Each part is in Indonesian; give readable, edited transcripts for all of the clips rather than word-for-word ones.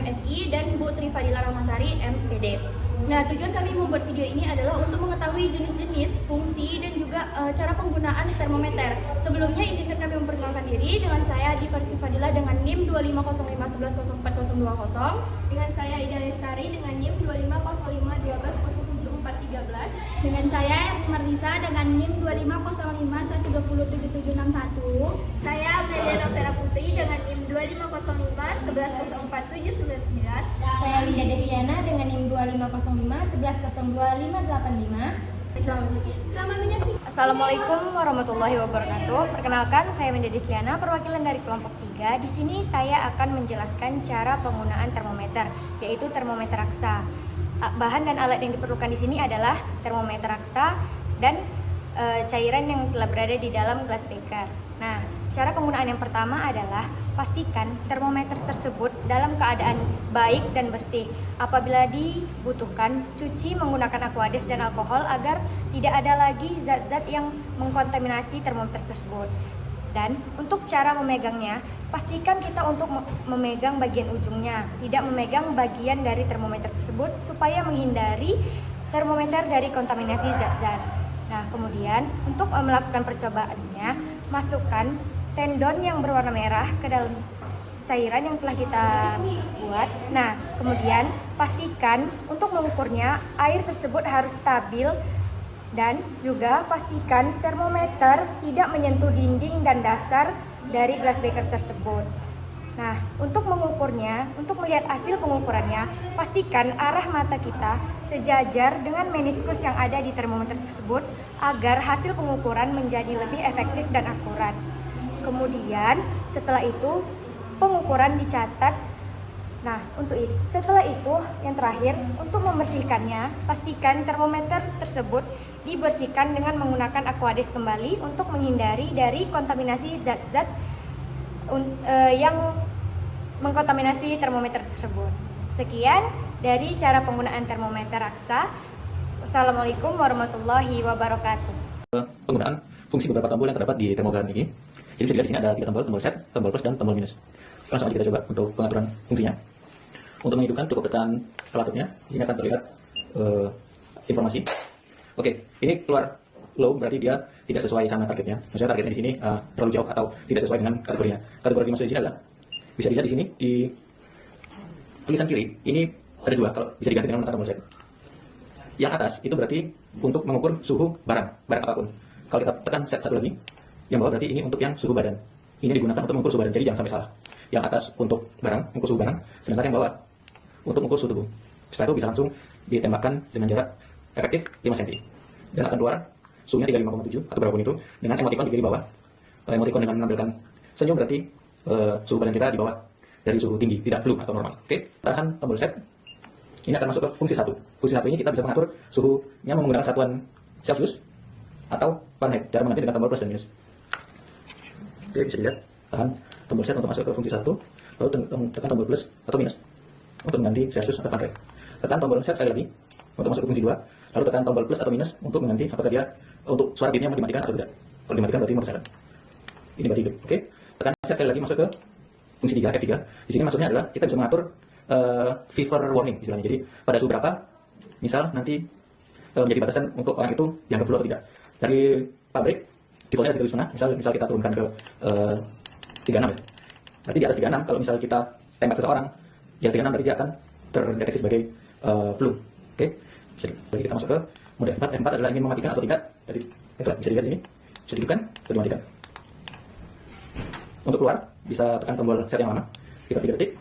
MSI, dan Bu Trifadila Ramasari, MPD. Nah, tujuan kami membuat video ini adalah untuk mengetahui jenis-jenis, fungsi, dan juga cara penggunaan termometer. Sebelumnya, izinkan kami memperkenalkan diri dengan saya Diva Rizky Fadila dengan NIM 250511042020. Dengan saya Ida Lestari dengan NIM 250512074313. Dengan saya Marlisa dengan NIM 2505120761. Saya Amelia Novera Putri dengan NIM 2505110479. Saya Lydia Desiana dengan NIM 250511025585. Selamat menyaksikan. Assalamualaikum warahmatullahi wabarakatuh. Perkenalkan, saya Menjadi Siana, perwakilan dari kelompok 3. Di sini saya akan menjelaskan cara penggunaan termometer, yaitu termometer raksa. Bahan dan alat yang diperlukan di sini adalah termometer raksa dan cairan yang telah berada di dalam gelas beker. Nah, cara penggunaan yang pertama adalah pastikan termometer tersebut dalam keadaan baik dan bersih. Apabila dibutuhkan, cuci menggunakan aquades dan alkohol agar tidak ada lagi zat-zat yang mengkontaminasi termometer tersebut. Dan untuk cara memegangnya, pastikan kita untuk memegang bagian ujungnya, tidak memegang bagian dari termometer tersebut supaya menghindari termometer dari kontaminasi zat-zat. Nah, kemudian untuk melakukan percobaannya, masukkan tendon yang berwarna merah ke dalam cairan yang telah kita buat. Nah, kemudian pastikan untuk mengukurnya air tersebut harus stabil dan juga pastikan termometer tidak menyentuh dinding dan dasar dari gelas beker tersebut. Nah, untuk mengukurnya, untuk melihat hasil pengukurannya, pastikan arah mata kita sejajar dengan meniskus yang ada di termometer tersebut agar hasil pengukuran menjadi lebih efektif dan akurat. Kemudian, setelah itu pengukuran dicatat. Nah, setelah itu yang terakhir, untuk membersihkannya, pastikan termometer tersebut dibersihkan dengan menggunakan aquades kembali untuk menghindari dari kontaminasi zat-zat yang mengkontaminasi termometer tersebut. Sekian dari cara penggunaan termometer raksa. Wassalamualaikum warahmatullahi wabarakatuh. Penggunaan fungsi beberapa tombol yang terdapat di termogan ini. Jadi bisa dilihat di sini ada 3 tombol, tombol set, tombol plus, dan tombol minus. Langsung aja kita coba untuk pengaturan fungsinya. Untuk menghidupkan cukup tekan relatifnya. Di sini akan terlihat informasi. Oke, ini keluar low berarti dia tidak sesuai sama targetnya. Maksudnya targetnya di sini terlalu jauh atau tidak sesuai dengan kategorinya. Kategori yang dimaksud di sini adalah bisa dilihat di sini di tulisan kiri ini ada 2 kalau bisa diganti dengan tombol set. Yang atas itu berarti untuk mengukur suhu barang apapun. Kalau kita tekan set satu lagi, yang bawah berarti ini untuk yang suhu badan. Ini digunakan untuk mengukur suhu badan, jadi jangan sampai salah. Yang atas untuk barang, mengukur suhu barang, sedangkan yang bawah untuk mengukur suhu tubuh. Setelah itu bisa langsung ditembakkan dengan jarak efektif 5 cm. Dan akan keluar suhunya 35,7 atau berapapun itu dengan emoticon di kiri bawah. Emoticon dengan menampilkan senyum berarti suhu badan kita di bawah dari suhu tinggi, tidak flu atau normal. Oke, tahan tombol set. Ini akan masuk ke fungsi 1. Fungsi 1 ini kita bisa mengatur suhunya menggunakan satuan Celsius atau Fahrenheit. Cara mengganti dengan tombol plus dan minus. Oke, bisa dilihat. Tahan tombol set untuk masuk ke fungsi 1. Lalu tekan tombol plus atau minus untuk mengganti Celsius atau Fahrenheit. Tekan tombol set sekali lagi untuk masuk ke fungsi 2. Lalu tekan tombol plus atau minus untuk mengganti apakah dia untuk suara beatnya mau dimatikan atau tidak. Kalau dimatikan berarti modus silent. Ini berarti hidup. Oke. Tekan set sekali lagi masuk ke fungsi 3, F3. Di sini maksudnya adalah kita bisa mengatur fever warning istilahnya. Jadi pada suhu berapa, misal nanti menjadi batasan untuk orang itu dianggap flu atau tidak. Dari pabrik defaultnya ada 3,5. Misal kita turunkan ke 36 ya. Berarti di atas 36 kalau misal kita tembak seseorang ya 36 berarti dia akan terdeteksi sebagai flu. Oke. Jadi kita masuk ke mode F4. F4 adalah ingin mematikan atau tidak. Jadi itu bisa dilihat ini. Bisa dihidupkan atau dimatikan. Untuk keluar bisa tekan tombol set yang lama sekitar 3 detik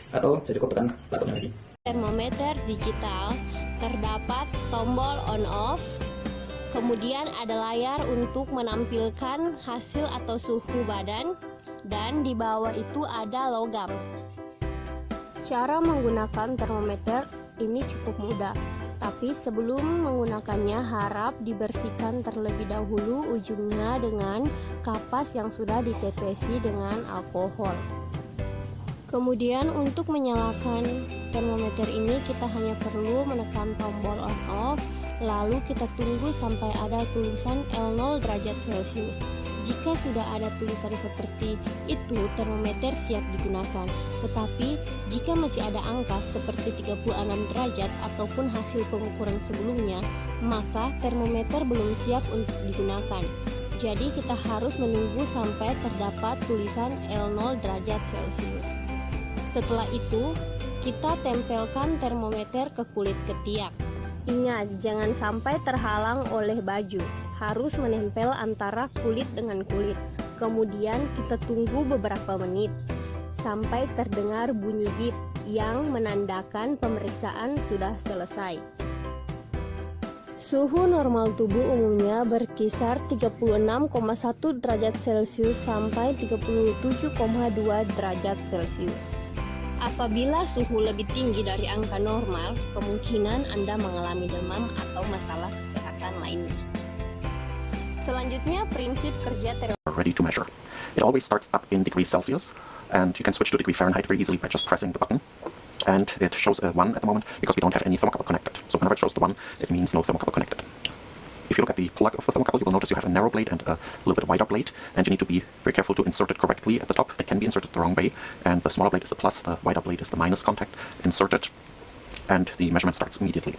atau bisa cukup tekan platformnya lagi. Termometer digital terdapat tombol on off, kemudian ada layar untuk menampilkan hasil atau suhu badan, dan di bawah itu ada logam. Cara menggunakan termometer ini cukup mudah, tapi sebelum menggunakannya harap dibersihkan terlebih dahulu ujungnya dengan kapas yang sudah ditetesi dengan alkohol. Kemudian untuk menyalakan termometer ini kita hanya perlu menekan tombol on off, lalu kita tunggu sampai ada tulisan L0 derajat Celcius. Jika sudah ada tulisan seperti itu, termometer siap digunakan. Tetapi, jika masih ada angka seperti 36 derajat ataupun hasil pengukuran sebelumnya, maka termometer belum siap untuk digunakan. Jadi kita harus menunggu sampai terdapat tulisan L0 derajat Celcius. Setelah itu, kita tempelkan termometer ke kulit ketiak. Ingat, jangan sampai terhalang oleh baju. Harus menempel antara kulit dengan kulit. Kemudian kita tunggu beberapa menit sampai terdengar bunyi bip yang menandakan pemeriksaan sudah selesai. Suhu normal tubuh umumnya berkisar 36,1 derajat Celcius sampai 37,2 derajat Celcius. Apabila suhu lebih tinggi dari angka normal, kemungkinan Anda mengalami demam atau masalah kesehatan lainnya. Selanjutnya, prinsip kerja termometer. Ready to measure. It always starts up in degrees Celsius, and you can switch to degree Fahrenheit very easily by just pressing the button. And it shows a 1 at the moment because we don't have any thermocouple connected. So whenever it shows the 1, it means no thermocouple connected. If you look at the plug of the thermocouple, you will notice you have a narrow blade and a little bit wider blade, and you need to be very careful to insert it correctly at the top. It can be inserted the wrong way, and the smaller blade is the plus, the wider blade is the minus contact. Insert it, and the measurement starts immediately.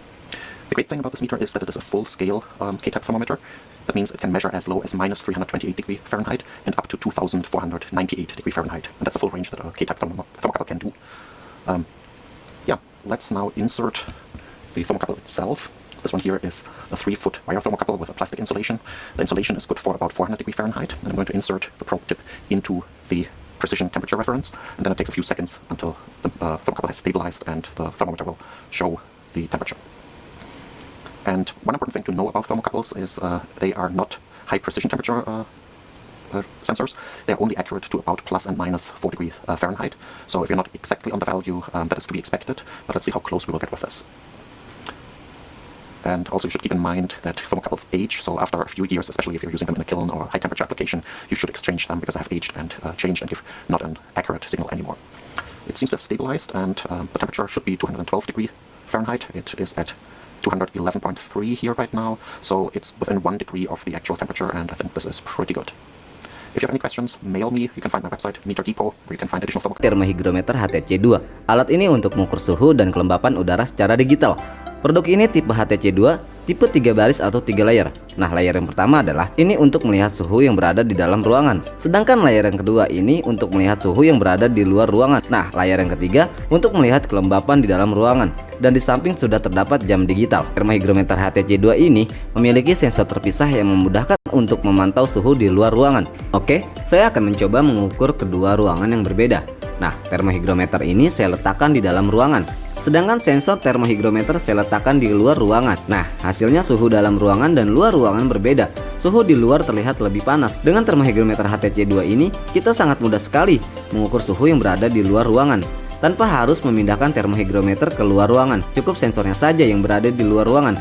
The great thing about this meter is that it is a full-scale K-type thermometer. That means it can measure as low as minus 328 degree Fahrenheit and up to 2498 degree Fahrenheit. And that's the full range that a K-type thermocouple can do. Let's now insert the thermocouple itself. This one here is a 3-foot wire thermocouple with a plastic insulation. The insulation is good for about 400 degree Fahrenheit. And I'm going to insert the probe tip into the precision temperature reference. And then it takes a few seconds until the thermocouple has stabilized and the thermometer will show the temperature. And one important thing to know about thermocouples is they are not high precision temperature sensors. They are only accurate to about plus and minus 4 degrees Fahrenheit. So if you're not exactly on the value, that is to be expected. But let's see how close we will get with this. And also you should keep in mind that thermocouples age. So after a few years, especially if you're using them in a kiln or high temperature application, you should exchange them because they have aged and changed and give not an accurate signal anymore. It seems to have stabilized, and the temperature should be 212 degree Fahrenheit. It is at 211.3 here right now, so it's within 1 degree of the actual temperature, and I think this is pretty good. If you have any questions, mail me. You can find my website, Meter Depot, where you can find additional thermocouples. Termohygrometer HTC2. Alat ini untuk mengukur suhu dan kelembapan udara secara digital. Produk ini tipe HTC2, tipe 3 baris atau 3 layer. Nah, layer yang pertama adalah ini untuk melihat suhu yang berada di dalam ruangan. Sedangkan layer yang kedua ini untuk melihat suhu yang berada di luar ruangan. Nah, layer yang ketiga untuk melihat kelembapan di dalam ruangan. Dan di samping sudah terdapat jam digital. Termohygrometer HTC2 ini memiliki sensor terpisah yang memudahkan untuk memantau suhu di luar ruangan. Oke, saya akan mencoba mengukur kedua ruangan yang berbeda. Nah, termohygrometer ini saya letakkan di dalam ruangan. Sedangkan sensor termohygrometer saya letakkan di luar ruangan. Nah, hasilnya suhu dalam ruangan dan luar ruangan berbeda. Suhu di luar terlihat lebih panas. Dengan termohygrometer HTC2 ini, kita sangat mudah sekali mengukur suhu yang berada di luar ruangan tanpa harus memindahkan termohygrometer ke luar ruangan. Cukup sensornya saja yang berada di luar ruangan.